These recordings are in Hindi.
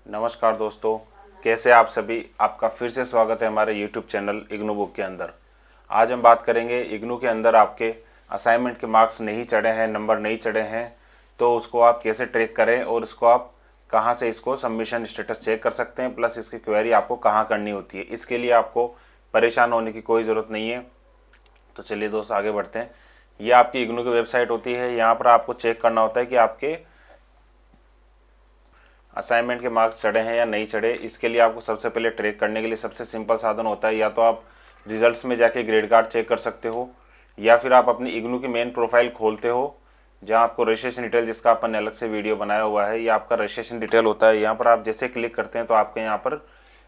नमस्कार दोस्तों, कैसे आप सभी। आपका फिर से स्वागत है हमारे YouTube चैनल इग्नू बुक के अंदर। आज हम बात करेंगे इग्नू के अंदर आपके असाइनमेंट के मार्क्स नहीं चढ़े हैं, नंबर नहीं चढ़े हैं, तो उसको आप कैसे ट्रैक करें और इसको आप कहां से इसको सबमिशन स्टेटस चेक कर सकते हैं, प्लस इसकी क्वेरी आपको कहां करनी होती है। इसके लिए आपको परेशान होने की कोई ज़रूरत नहीं है। तो चलिए दोस्तों आगे बढ़ते हैं। ये आपकी इग्नू की वेबसाइट होती है। यहाँ पर आपको चेक करना होता है कि आपके असाइनमेंट के मार्क्स चढ़े हैं या नहीं चढ़े। इसके लिए आपको सबसे पहले ट्रैक करने के लिए सबसे सिंपल साधन होता है, या तो आप रिजल्ट्स में जाके ग्रेड कार्ड चेक कर सकते हो, या फिर आप अपनी इग्नू की मेन प्रोफाइल खोलते हो जहाँ आपको रजिस्ट्रेशन डिटेल, जिसका अपन ने अलग से वीडियो बनाया हुआ है, ये आपका रजिस्ट्रेशन डिटेल होता है। यहाँ पर आप जैसे क्लिक करते हैं तो आपके यहाँ पर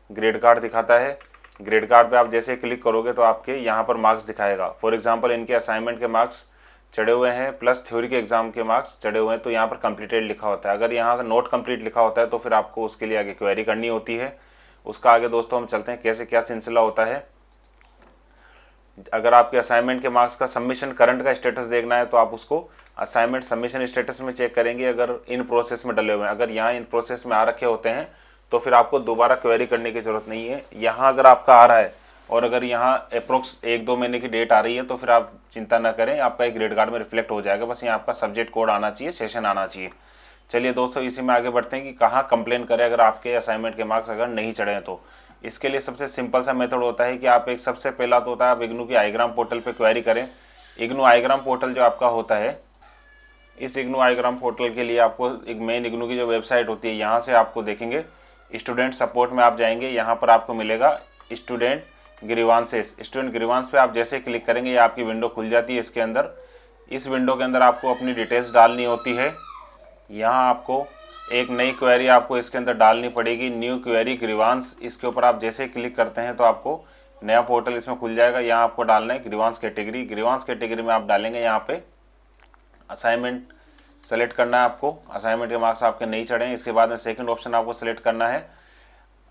ग्रेड कार्ड दिखाता है। ग्रेड कार्ड पे आप जैसे क्लिक करोगे तो आपके यहाँ पर मार्क्स दिखाएगा। फॉर एग्जांपल इनके असाइनमेंट के मार्क्स चढ़े हुए हैं प्लस थ्योरी के एग्जाम के मार्क्स चढ़े हुए हैं, तो यहाँ पर कंप्लीटेड लिखा होता है। अगर यहाँ नोट कंप्लीट लिखा होता है तो फिर आपको उसके लिए आगे क्वेरी करनी होती है। उसका आगे दोस्तों हम चलते हैं कैसे क्या सिलसिला होता है। अगर आपके असाइनमेंट के मार्क्स का सबमिशन करंट का स्टेटस देखना है तो आप उसको असाइनमेंट सबमिशन स्टेटस में चेक करेंगे। अगर इन प्रोसेस में डले हुए हैं, अगर यहाँ इन प्रोसेस में आ रखे होते हैं तो फिर आपको दोबारा क्वेरी करने की ज़रूरत नहीं है। यहाँ अगर आपका आ रहा है और अगर यहाँ अप्रोक्स 1-2 महीने की डेट आ रही है तो फिर आप चिंता ना करें, आपका एक ग्रेड कार्ड में रिफ्लेक्ट हो जाएगा। बस यहाँ आपका सब्जेक्ट कोड आना चाहिए, सेशन आना चाहिए। चलिए दोस्तों इसी में आगे बढ़ते हैं कि कहाँ कंप्लेन करें अगर आपके असाइनमेंट के मार्क्स अगर नहीं चढ़े हैं तो। इसके लिए सबसे सिंपल सा मेथड होता है कि आप एक सबसे पहला तो होता है आप इग्नू की आईग्राम पोर्टल पे क्वेरी करें। इग्नू आईग्राम पोर्टल जो आपका होता है, इस इग्नू आईग्राम पोर्टल के लिए आपको एक मेन इग्नू की जो वेबसाइट होती है, यहाँ से आपको देखेंगे स्टूडेंट सपोर्ट में आप जाएंगे। यहाँ पर आपको मिलेगा स्टूडेंट ग्रीवांसेस। स्टूडेंट ग्रीवांस पे आप जैसे क्लिक करेंगे ये आपकी विंडो खुल जाती है। इसके अंदर, इस विंडो के अंदर आपको अपनी डिटेल्स डालनी होती है। यहाँ आपको एक नई क्वेरी आपको इसके अंदर डालनी पड़ेगी, न्यू क्वेरी ग्रीवांस। इसके ऊपर आप जैसे क्लिक करते हैं तो आपको नया पोर्टल इसमें खुल जाएगा। यहाँ आपको डालना है ग्रीवांस कैटेगरी। ग्रीवांस कैटेगरी में आप डालेंगे यहाँ पे असाइनमेंट सेलेक्ट करना है आपको। असाइनमेंट के मार्क्स आपके नहीं चढ़े हैं। इसके बाद में सेकंड ऑप्शन आपको सेलेक्ट करना है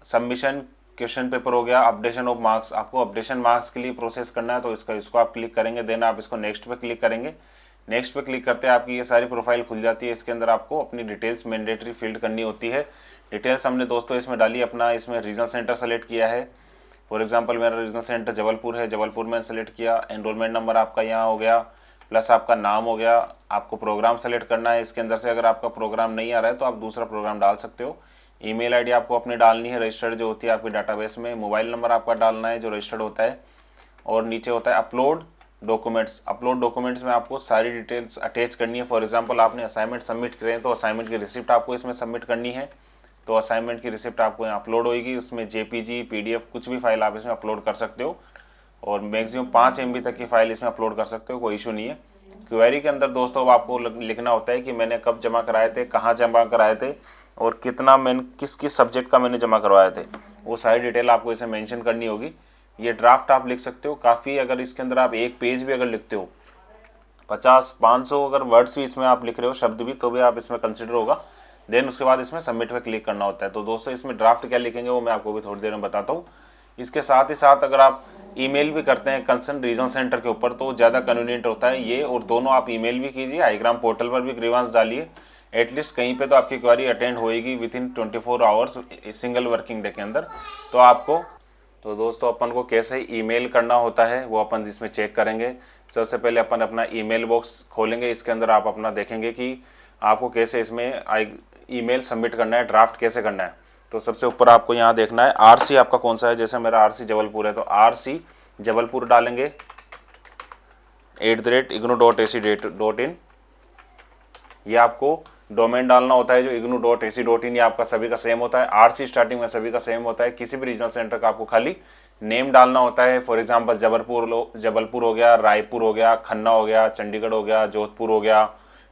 सबमिशन क्वेश्चन पेपर हो गया, अपडेशन ऑफ मार्क्स। आपको अपडेशन मार्क्स के लिए प्रोसेस करना है तो इसको आप क्लिक करेंगे। देन आप इसको नेक्स्ट पे क्लिक करेंगे। नेक्स्ट पे क्लिक करते हैं आपकी ये सारी प्रोफाइल खुल जाती है। इसके अंदर आपको अपनी डिटेल्स मैंडेटरी फील्ड करनी होती है। डिटेल्स हमने दोस्तों इसमें डाली, अपना इसमें रीजनल सेंटर सेलेक्ट किया है। फॉर एग्जांपल मेरा रीजनल सेंटर जबलपुर है, जबलपुर में सेलेक्ट किया। एनरोलमेंट नंबर आपका यहाँ हो गया, प्लस आपका नाम हो गया। आपको प्रोग्राम सेलेक्ट करना है। इसके अंदर से अगर आपका प्रोग्राम नहीं आ रहा है तो आप दूसरा प्रोग्राम डाल सकते हो। ईमेल आईडी आपको अपनी डालनी है रजिस्टर्ड जो होती है आपकी डाटाबेस में। मोबाइल नंबर आपका डालना है जो रजिस्टर्ड होता है। और नीचे होता है अपलोड डॉक्यूमेंट्स। अपलोड डॉक्यूमेंट्स में आपको सारी डिटेल्स अटैच करनी है। फॉर एग्जांपल आपने असाइनमेंट सबमिट करें तो असाइनमेंट की रिसिप्ट आपको इसमें सबमिट करनी है। तो असाइनमेंट की रिसिप्ट आपको यहाँ अपलोड होगी। उसमें जेपीजी, पीडीएफ कुछ भी फाइल आप इसमें अपलोड कर सकते हो, और मैक्सिमम 5 MB तक की फाइल इसमें अपलोड कर सकते हो, कोई इशू नहीं है। क्वेरी के अंदर दोस्तों अब आपको लिखना होता है कि मैंने कब जमा कराए थे, कहाँ जमा कराए थे, और कितना मैंने किस किस सब्जेक्ट का मैंने जमा करवाए थे। वो सारी डिटेल आपको इसे मेंशन करनी होगी। ये ड्राफ्ट आप लिख सकते हो काफ़ी। अगर इसके अंदर आप एक पेज भी अगर लिखते हो, 50-500 अगर वर्ड्स भी इसमें आप लिख रहे हो, शब्द भी, तो भी आप इसमें कंसिडर होगा। देन उसके बाद इसमें सबमिट पे क्लिक करना होता है। तो दोस्तों इसमें ड्राफ्ट क्या लिखेंगे वो मैं आपको भी थोड़ी देर में बताता हूँ। इसके साथ ही साथ अगर आप ईमेल भी करते हैं कंसर्न रीजन सेंटर के ऊपर तो ज़्यादा कन्वीनियंट होता है ये। और दोनों आप ईमेल भी कीजिए, आईग्राम पोर्टल पर भी ग्रीवांस डालिए। एटलीस्ट कहीं पे तो आपकी क्वेरी अटेंड होएगी within 24 hours, single working day के अंदर। तो आपको, तो दोस्तों अपन को कैसे ईमेल करना होता है वो अपन इसमें चेक करेंगे। सबसे पहले अपन अपना ईमेल बॉक्स खोलेंगे। इसके अंदर आप अपना देखेंगे कि आपको कैसे इसमें ईमेल सबमिट करना है, ड्राफ्ट कैसे करना है। तो सबसे ऊपर आपको यहाँ देखना है आरसी आपका कौन सा है। जैसे मेरा आरसी जबलपुर है तो आरसी जबलपुर डालेंगे @ignu.ac.in। ये आपको डोमेन डालना होता है जो ignu.ac.in, ये आपका सभी का सेम होता है। आरसी स्टार्टिंग में सभी का सेम होता है। किसी भी रीजनल सेंटर का आपको खाली नेम डालना होता है। फॉर एग्जांपल जबलपुर हो गया, रायपुर हो गया, खन्ना हो गया, चंडीगढ़ हो गया, जोधपुर हो गया,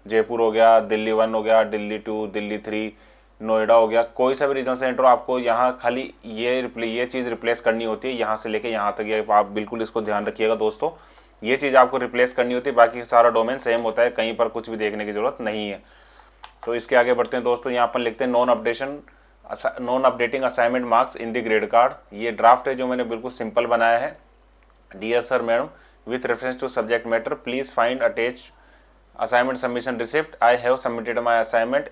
जयपुर हो गया, दिल्ली 1 हो गया, दिल्ली 2, दिल्ली 3, नोएडा हो गया। कोई सा भी रीजनल सेंटर आपको यहाँ खाली ये चीज़ रिप्लेस करनी होती है, यहाँ से लेके यहाँ तक। ये आप बिल्कुल इसको ध्यान रखिएगा दोस्तों, ये चीज़ आपको रिप्लेस करनी होती है। बाकी सारा डोमेन सेम होता है, कहीं पर कुछ भी देखने की ज़रूरत नहीं है। तो इसके आगे बढ़ते हैं दोस्तों। यहाँ पर लिखते हैं non updating assignment marks in the grade card. ये ड्राफ्ट है जो मैंने बिल्कुल सिंपल बनाया है। Dear sir madam, with reference to subject matter please find attach assignment submission receipt. I have submitted my assignment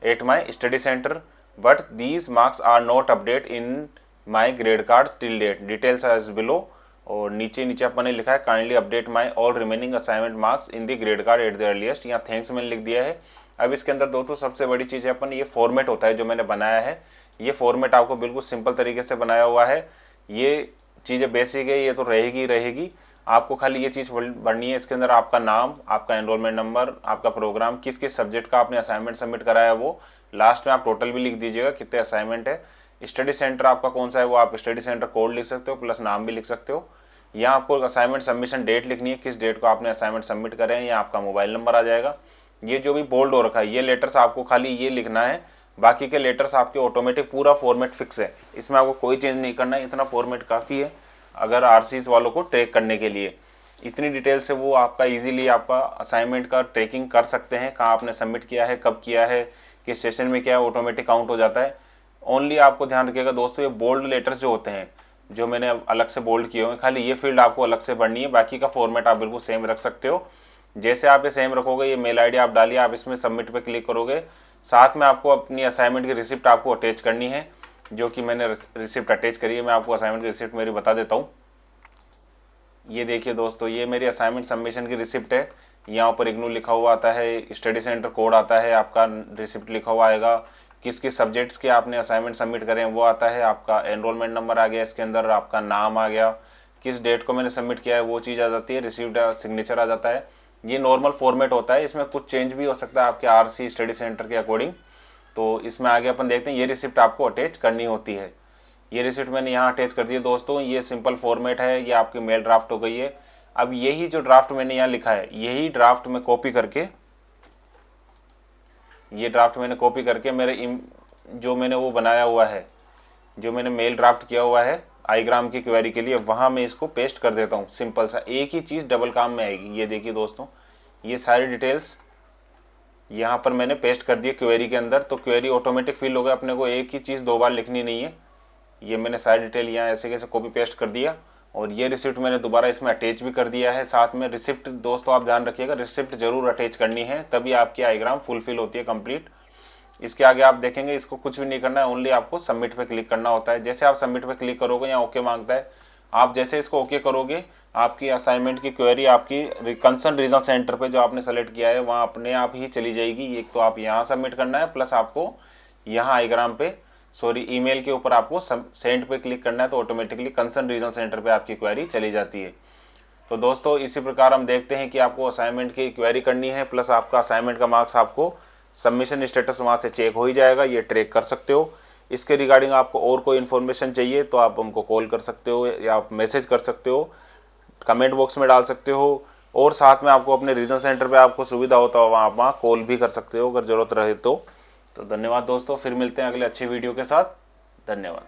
at my study centre but these marks are not update in my grade card till date, details as below. और नीचे नीचे अपन ने लिखा है kindly update my all remaining assignment marks in the grade card at the earliest. यहाँ थैंक्स मैंने लिख दिया है। अब इसके अंदर दोस्तों सबसे बड़ी चीज़ है अपन, ये फॉर्मेट होता है जो मैंने बनाया है, ये फॉर्मेट आपको बिल्कुल सिंपल तरीके से बनाया हुआ है। ये चीज़ें बेसिक है, ये तो रहेगी रहेगी। आपको खाली ये चीज़ भरनी है इसके अंदर, आपका नाम, आपका एनरोलमेंट नंबर, आपका प्रोग्राम, किस किस सब्जेक्ट का आपने असाइनमेंट सबमिट कराया है वो। लास्ट में आप टोटल भी लिख दीजिएगा कितने असाइनमेंट है। स्टडी सेंटर आपका कौन सा है वो आप स्टडी सेंटर कोड लिख सकते हो, प्लस नाम भी लिख सकते हो। यहाँ आपको असाइनमेंट सबमिशन डेट लिखनी है, किस डेट को आपने असाइनमेंट सबमिट करे हैं, या आपका मोबाइल नंबर आ जाएगा। ये जो भी बोल्ड हो रखा है ये लेटर्स आपको खाली ये लिखना है, बाकी के लेटर्स आपके ऑटोमेटिक पूरा फॉर्मेट फिक्स है, इसमें आपको कोई चेंज नहीं करना है। इतना फॉर्मेट काफ़ी है अगर आरसीज वालों को ट्रैक करने के लिए। इतनी डिटेल से वो आपका इजीली आपका असाइनमेंट का ट्रैकिंग कर सकते हैं, कहाँ आपने सबमिट किया है, कब किया है, किस सेशन में किया है, ऑटोमेटिक काउंट हो जाता है। ओनली आपको ध्यान रखिएगा दोस्तों, ये बोल्ड लेटर्स जो होते हैं जो मैंने अलग से बोल्ड किए हुए हैं, खाली ये फील्ड आपको अलग से भरनी है, बाकी का फॉर्मेट आप बिल्कुल सेम रख सकते हो। जैसे आप ये सेम रखोगे, ये मेल आईडी आप डालिए, आप इसमें सबमिट पे क्लिक करोगे, साथ में आपको अपनी असाइनमेंट की रिसिप्ट आपको अटैच करनी है, जो कि मैंने रिसिप्ट अटैच करी है। मैं आपको असाइनमेंट की रिसिप्ट मेरी बता देता हूँ। ये देखिए दोस्तों, ये मेरी असाइनमेंट सबमिशन की रिसिप्ट है। यहाँ ऊपर इग्नू लिखा हुआ आता है, स्टडी सेंटर कोड आता है, आपका रिसिप्ट लिखा हुआ आएगा, किस किस सब्जेक्ट्स के आपने असाइनमेंट सबमिट करें वो आता है, आपका एनरोलमेंट नंबर आ गया, इसके अंदर आपका नाम आ गया, किस डेट को मैंने सबमिट किया है वो चीज़ आ जाती है, रिसीव्ड सिग्नेचर आ जाता है। ये नॉर्मल फॉर्मेट होता है, इसमें कुछ चेंज भी हो सकता है आपके आरसी स्टडी सेंटर के अकॉर्डिंग। तो इसमें आगे अपन देखते हैं, ये रिसिप्ट आपको अटैच करनी होती है। ये रिसिप्ट मैंने यहाँ अटैच कर दी है दोस्तों। ये सिंपल फॉर्मेट है, ये आपकी मेल ड्राफ्ट हो गई है। अब यही जो ड्राफ्ट मैंने यहाँ लिखा है, यही ड्राफ्ट में कॉपी करके, ये ड्राफ्ट मैंने कॉपी करके मेरे जो मैंने वो बनाया हुआ है, जो मैंने मेल ड्राफ्ट किया हुआ है आईग्राम की क्वेरी के लिए, वहाँ मैं इसको पेस्ट कर देता हूँ। सिंपल सा एक ही चीज़ डबल काम में आएगी। ये देखिए दोस्तों, ये सारी डिटेल्स यहाँ पर मैंने पेस्ट कर दी क्वेरी के अंदर, तो क्वेरी ऑटोमेटिक फिल हो गया। अपने को एक ही चीज़ दो बार लिखनी नहीं है। ये मैंने सारी डिटेल यहाँ ऐसे कैसे कॉपी पेस्ट कर दिया, और ये रिसिप्ट मैंने दोबारा इसमें अटैच भी कर दिया है साथ में। रिसिप्ट दोस्तों आप ध्यान रखिएगा, रिसिप्ट जरूर अटैच करनी है, तभी आपकी आईग्राम फुलफिल होती है कंप्लीट। इसके आगे आप देखेंगे इसको कुछ भी नहीं करना है, ओनली आपको सबमिट पे क्लिक करना होता है। जैसे आप सबमिट पे क्लिक करोगे, यहाँ ओके मांगता है, आप जैसे इसको ओके करोगे, आपकी असाइनमेंट की क्वेरी आपकी कंसर्न रीजनल सेंटर पे जो आपने सेलेक्ट किया है वहाँ अपने आप ही चली जाएगी। एक तो आप यहाँ सबमिट करना है, प्लस आपको यहाँ आईग्राम पे ईमेल के ऊपर आपको सेंड पे क्लिक करना है, तो ऑटोमेटिकली कंसर्न रीजनल सेंटर पे आपकी क्वेरी चली जाती है। तो दोस्तों इसी प्रकार हम देखते हैं कि आपको असाइनमेंट की क्वेरी करनी है, प्लस आपका असाइनमेंट का मार्क्स आपको सबमिशन स्टेटस वहाँ से चेक हो ही जाएगा, ये ट्रैक कर सकते हो। इसके रिगार्डिंग आपको और कोई इन्फॉर्मेशन चाहिए तो आप हमको कॉल कर सकते हो, या आप मैसेज कर सकते हो, कमेंट बॉक्स में डाल सकते हो, और साथ में आपको अपने रीजनल सेंटर पे आपको सुविधा होता हो वहाँ कॉल भी कर सकते हो अगर ज़रूरत रहे तो। धन्यवाद दोस्तों, फिर मिलते हैं अगले अच्छी वीडियो के साथ। धन्यवाद।